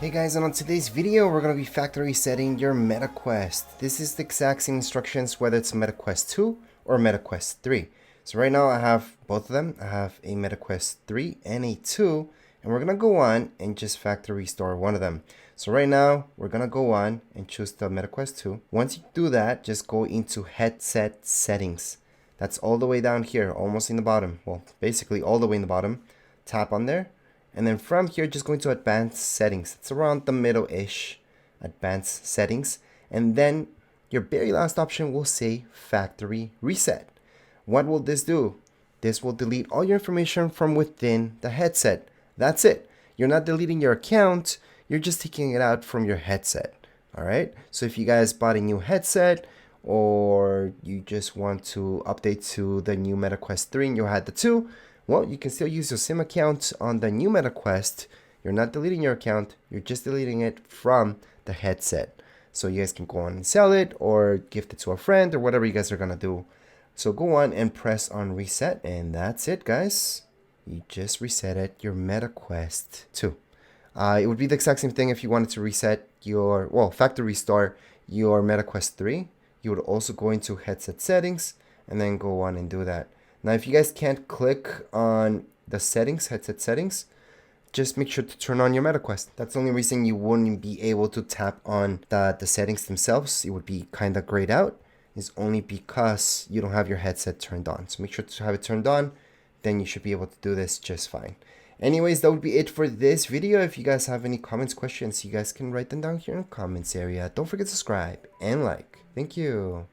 Hey guys, and on today's video we're going to be factory resetting your MetaQuest. This is the exact same instructions whether it's MetaQuest 2 or MetaQuest 3. So right now I have both of them. I have a MetaQuest 3 and a 2, and we're going to go on and just factory restore one of them. So right now we're going to go on and choose the MetaQuest 2. Once you do that, just go into headset settings. That's all the way down here, almost in the bottom. Well, basically all the way in the bottom. Tap on there. And then from here, just going to advanced settings. It's around the middle-ish, advanced settings. And then your very last option will say factory reset. What will this do? This will delete all your information from within the headset. That's it. You're not deleting your account. You're just taking it out from your headset. All right. So if you guys bought a new headset, or you just want to update to the new MetaQuest 3 and you had the 2, well, you can still use your SIM account on the new MetaQuest. You're not deleting your account. You're just deleting it from the headset. So you guys can go on and sell it or gift it to a friend or whatever you guys are going to do. So go on and press on reset, and that's it, guys. You just resetted your MetaQuest 2. It would be the exact same thing if you wanted to reset your, well, factory restore your MetaQuest 3. You would also go into headset settings and then go on and do that. Now, if you guys can't click on the settings, headset settings, just make sure to turn on your MetaQuest. That's the only reason you wouldn't be able to tap on the settings themselves. It would be kind of grayed out, is only because you don't have your headset turned on. So make sure to have it turned on, then you should be able to do this just fine. Anyways, that would be it for this video. If you guys have any comments, questions, you guys can write them down here in the comments area. Don't forget to subscribe and like. Thank you.